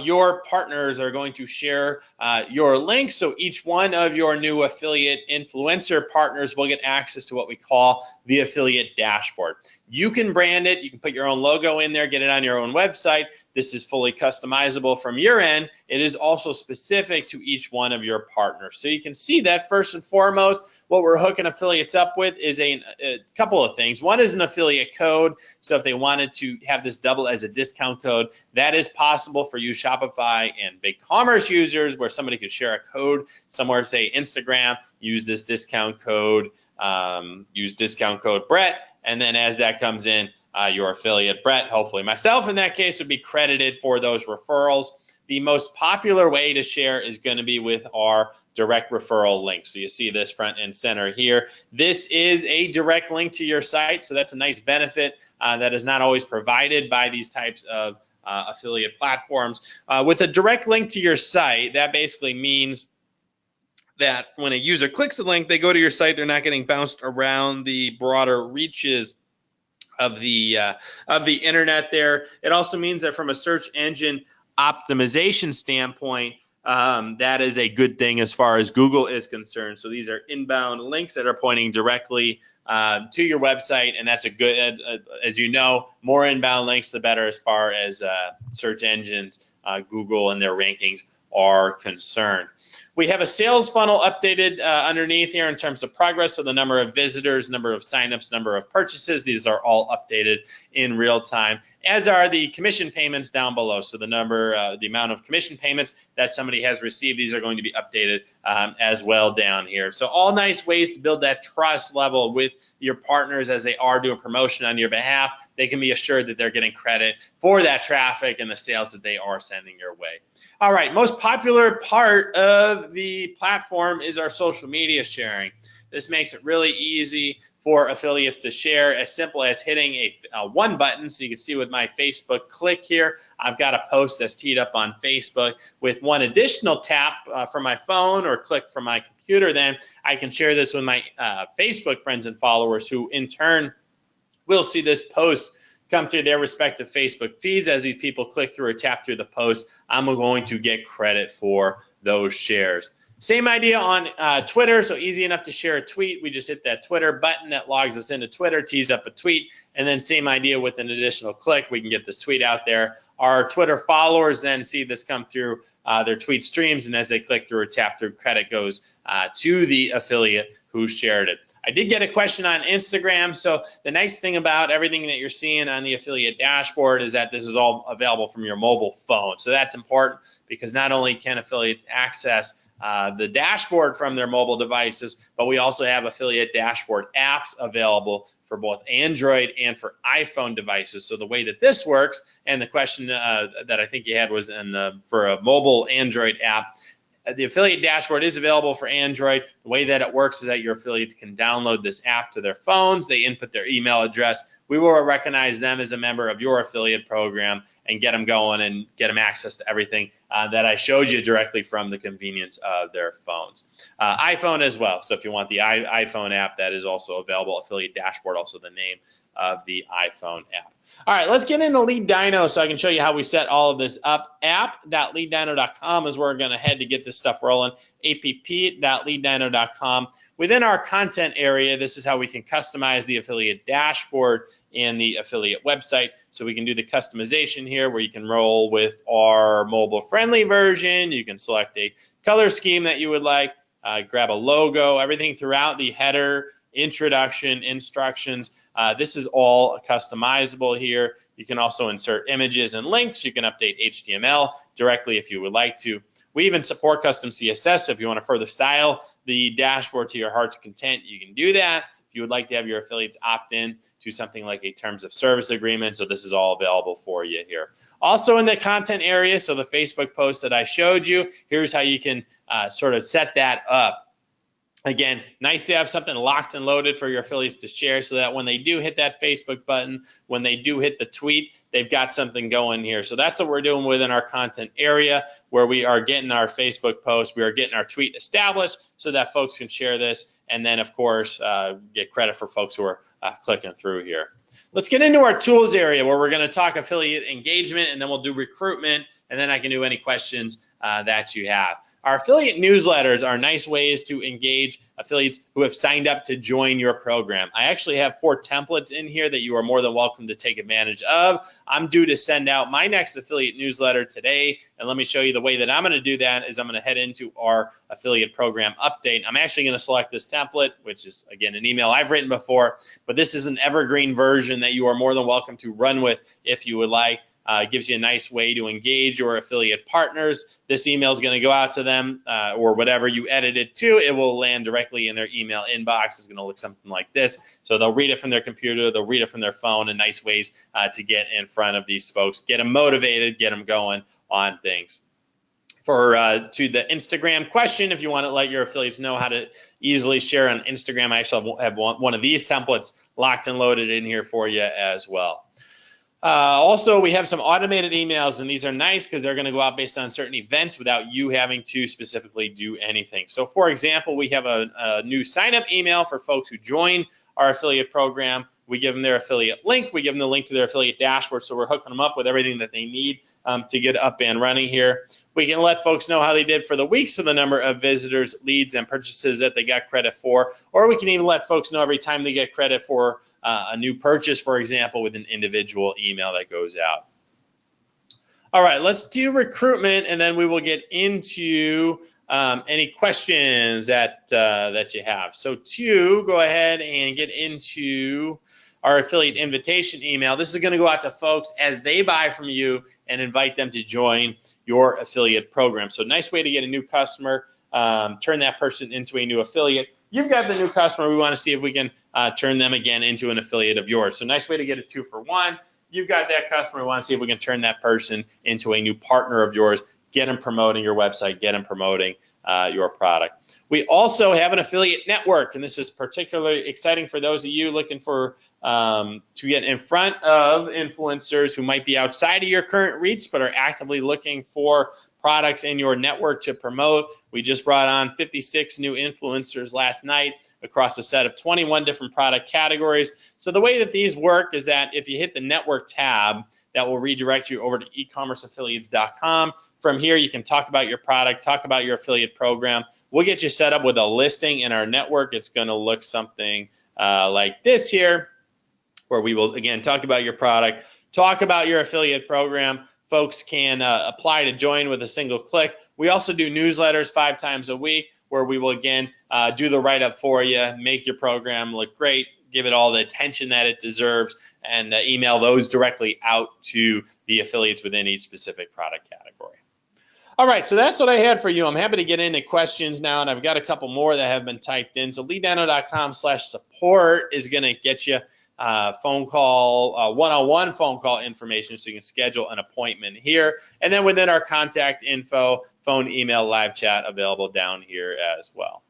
your partners are going to share your link. So each one of your new affiliate influencer partners will get access to what we call the affiliate dashboard. You can brand it, you can put your own logo in there, get it on your own website. This is fully customizable from your end. It is also specific to each one of your partners. So you can see that first and foremost, what we're hooking affiliates up with is a couple of things. One is an affiliate code. So if they wanted to have this double as a discount code, that is possible for you Shopify and BigCommerce users, where somebody could share a code somewhere, say Instagram, use this discount code, use discount code Brett, and then as that comes in, your affiliate Brett, hopefully myself in that case, would be credited for those referrals. The most popular way to share is going to be with our direct referral link. So you see this front and center here. This is a direct link to your site, so that's a nice benefit that is not always provided by these types of affiliate platforms. With a direct link to your site, that basically means that when a user clicks the link, they go to your site, they're not getting bounced around the broader reaches of the internet there. It also means that from a search engine optimization standpoint, that is a good thing as far as Google is concerned. So these are inbound links that are pointing directly to your website, and that's a good, as you know, more inbound links, the better as far as search engines, Google and their rankings are concerned. We have a sales funnel updated underneath here in terms of progress. So the number of visitors, number of signups, number of purchases, these are all updated in real time, as are the commission payments down below. So the number, the amount of commission payments that somebody has received, these are going to be updated as well down here. So all nice ways to build that trust level with your partners as they are doing promotion on your behalf. They can be assured that they're getting credit for that traffic and the sales that they are sending your way. All right, most popular part of the platform is our social media sharing. This makes it really easy for affiliates to share, as simple as hitting a one button. So you can see with my Facebook click here, I've got a post that's teed up on Facebook. With one additional tap from my phone or click from my computer, then I can share this with my Facebook friends and followers, who in turn will see this post come through their respective Facebook feeds. As these people click through or tap through the post, I'm going to get credit for those shares. Same idea on Twitter, so easy enough to share a tweet. We just hit that Twitter button that logs us into Twitter, tees up a tweet, and then same idea with an additional click, we can get this tweet out there. Our Twitter followers then see this come through their tweet streams, and as they click through or tap through, credit goes to the affiliate who shared it. I did get a question on Instagram. So the nice thing about everything that you're seeing on the affiliate dashboard is that this is all available from your mobile phone. So that's important, because not only can affiliates access the dashboard from their mobile devices, but we also have affiliate dashboard apps available for both Android and for iPhone devices. So the way that this works, and the question that I think you had was for a mobile Android app, the affiliate dashboard is available for Android. The way that it works is that your affiliates can download this app to their phones. They input their email address. We will recognize them as a member of your affiliate program and get them going and get them access to everything that I showed you directly from the convenience of their phones. iPhone as well. So if you want the iPhone app, that is also available. Affiliate dashboard, also the name of the iPhone app. All right, let's get into LeadDyno so I can show you how we set all of this up. app.leaddyno.com is where we're going to head to get this stuff rolling. app.leaddyno.com. Within our content area, this is how we can customize the affiliate dashboard and the affiliate website. So we can do the customization here, where you can roll with our mobile-friendly version. You can select a color scheme that you would like, grab a logo, everything throughout the header, introduction, instructions. This is all customizable here. You can also insert images and links. You can update HTML directly if you would like to. We even support custom CSS, so if you want to further style the dashboard to your heart's content, you can do that. If you would like to have your affiliates opt in to something like a terms of service agreement, so this is all available for you here. Also in the content area, so the Facebook post that I showed you, here's how you can sort of set that up. Again, nice to have something locked and loaded for your affiliates to share, so that when they do hit that Facebook button, when they do hit the tweet, they've got something going here. So that's what we're doing within our content area, where we are getting our Facebook post, we are getting our tweet established so that folks can share this, and then of course get credit for folks who are clicking through here. Let's get into our tools area, where we're going to talk affiliate engagement, and then we'll do recruitment, and then I can do any questions that you have. Our affiliate newsletters are nice ways to engage affiliates who have signed up to join your program. I actually have 4 templates in here that you are more than welcome to take advantage of. I'm due to send out my next affiliate newsletter today, and let me show you the way that I'm going to do that is I'm going to head into our affiliate program update. I'm actually going to select this template, which is, again, an email I've written before, but this is an evergreen version that you are more than welcome to run with if you would like. It gives you a nice way to engage your affiliate partners. This email is going to go out to them, or whatever you edit it to, it will land directly in their email inbox. It's going to look something like this. So they'll read it from their computer, they'll read it from their phone, and nice ways to get in front of these folks, get them motivated, get them going on things. To the Instagram question, if you want to let your affiliates know how to easily share on Instagram, I actually have one of these templates locked and loaded in here for you as well. Also, we have some automated emails, and these are nice because they're going to go out based on certain events without you having to specifically do anything. So, for example, we have a new sign-up email for folks who join our affiliate program. We give them their affiliate link. We give them the link to their affiliate dashboard, so we're hooking them up with everything that they need to get up and running here. We can let folks know how they did for the week, so the number of visitors, leads, and purchases that they got credit for, or we can even let folks know every time they get credit for a new purchase, for example, with an individual email that goes out. All right, let's do recruitment, and then we will get into any questions that you have. So to go ahead and get into our affiliate invitation email, this is going to go out to folks as they buy from you and invite them to join your affiliate program. So nice way to get a new customer, turn that person into a new affiliate. You've got the new customer. We want to see if we can turn them again into an affiliate of yours. So nice way to get a 2-for-1. You've got that customer. We want to see if we can turn that person into a new partner of yours. Get them promoting your website. Get them promoting your product. We also have an affiliate network, and this is particularly exciting for those of you looking for to get in front of influencers who might be outside of your current reach but are actively looking for products in your network to promote. We just brought on 56 new influencers last night across a set of 21 different product categories. So the way that these work is that if you hit the network tab, that will redirect you over to ecommerceaffiliates.com. From here, you can talk about your product, talk about your affiliate program. We'll get you set up with a listing in our network. It's going to look something like this here, where we will, again, talk about your product, talk about your affiliate program. Folks can apply to join with a single click. We also do newsletters 5 times a week where we will, again, do the write-up for you, make your program look great, give it all the attention that it deserves, and email those directly out to the affiliates within each specific product category. All right, so that's what I had for you. I'm happy to get into questions now, and I've got a couple more that have been typed in. So LeadDyno.com/support is going to get you phone call, one-on-one phone call information, so you can schedule an appointment here. And then within our contact info, phone, email, live chat available down here as well.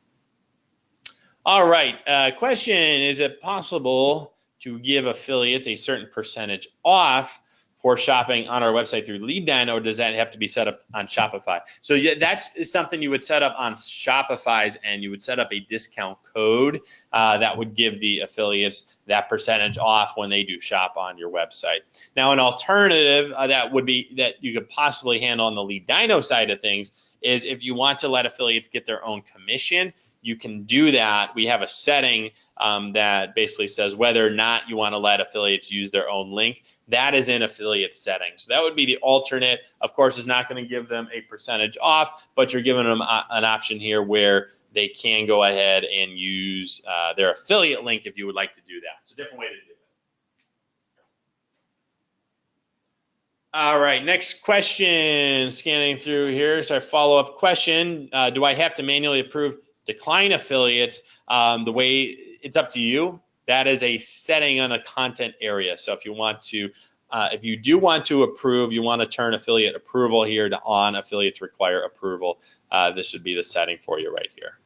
All right, question, is it possible to give affiliates a certain percentage off for shopping on our website through LeadDyno, or does that have to be set up on Shopify? So yeah, that's something you would set up on Shopify's, and you would set up a discount code that would give the affiliates that percentage off when they do shop on your website. Now, an alternative that would be that you could possibly handle on the LeadDyno side of things is if you want to let affiliates get their own commission, you can do that. We have a setting that basically says whether or not you want to let affiliates use their own link. That is in affiliate settings. So that would be the alternate. Of course, it's not going to give them a percentage off, but you're giving them an option here where they can go ahead and use their affiliate link if you would like to do that. It's a different way to do it. All right, next question, scanning through here is our follow-up question. Do I have to manually approve decline affiliates? The way it's up to you. That is a setting on a content area. So if you want to, if you do want to approve, you want to turn affiliate approval here to on. Affiliates require approval. This should be the setting for you right here.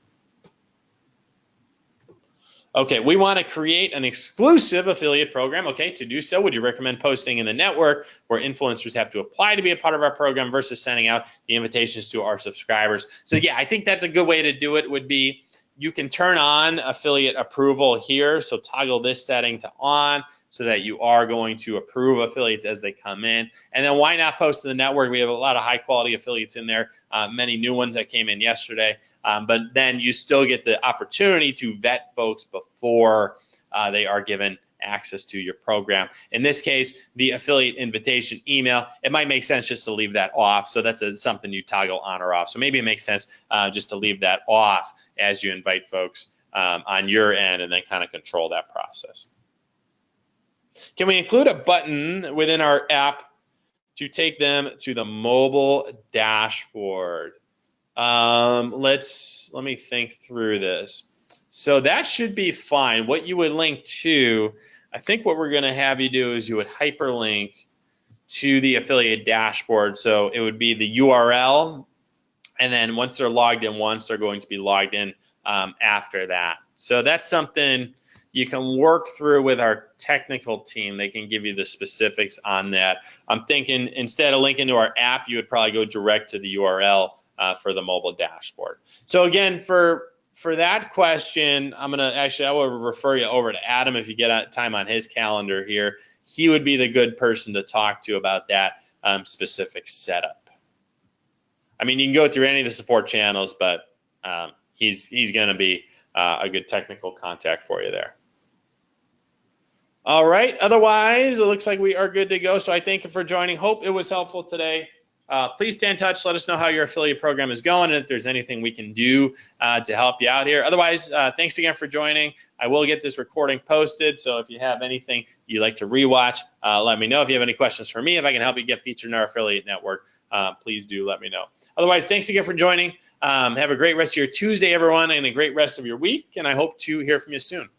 Okay, we want to create an exclusive affiliate program. Okay, to do so, would you recommend posting in the network where influencers have to apply to be a part of our program versus sending out the invitations to our subscribers? So yeah, I think that's a good way to do it would be you can turn on affiliate approval here. So toggle this setting to on so that you are going to approve affiliates as they come in. And then why not post to the network? We have a lot of high quality affiliates in there, many new ones that came in yesterday. But then you still get the opportunity to vet folks before they are given access to your program. In this case, the affiliate invitation email, it might make sense just to leave that off. So that's something you toggle on or off. So maybe it makes sense just to leave that off as you invite folks on your end and then kind of control that process. Can we include a button within our app to take them to the mobile dashboard? Let me think through this. So that should be fine. What you would link to, I think what we're going to have you do is you would hyperlink to the affiliate dashboard. So it would be the URL, and then once they're logged in once, they're going to be logged in after that. So that's something you can work through with our technical team. They can give you the specifics on that. I'm thinking instead of linking to our app, you would probably go direct to the URL for the mobile dashboard. So again, for that question, I will refer you over to Adam if you get time on his calendar here. He would be the good person to talk to about that specific setup. I mean, you can go through any of the support channels, but he's going to be a good technical contact for you there. All right. Otherwise, it looks like we are good to go. So I thank you for joining. Hope it was helpful today. Please stay in touch. Let us know how your affiliate program is going and if there's anything we can do to help you out here. Otherwise, thanks again for joining. I will get this recording posted. So if you have anything you'd like to rewatch, let me know. If you have any questions for me, if I can help you get featured in our affiliate network, please do let me know. Otherwise, thanks again for joining. Have a great rest of your Tuesday, everyone, and a great rest of your week. And I hope to hear from you soon.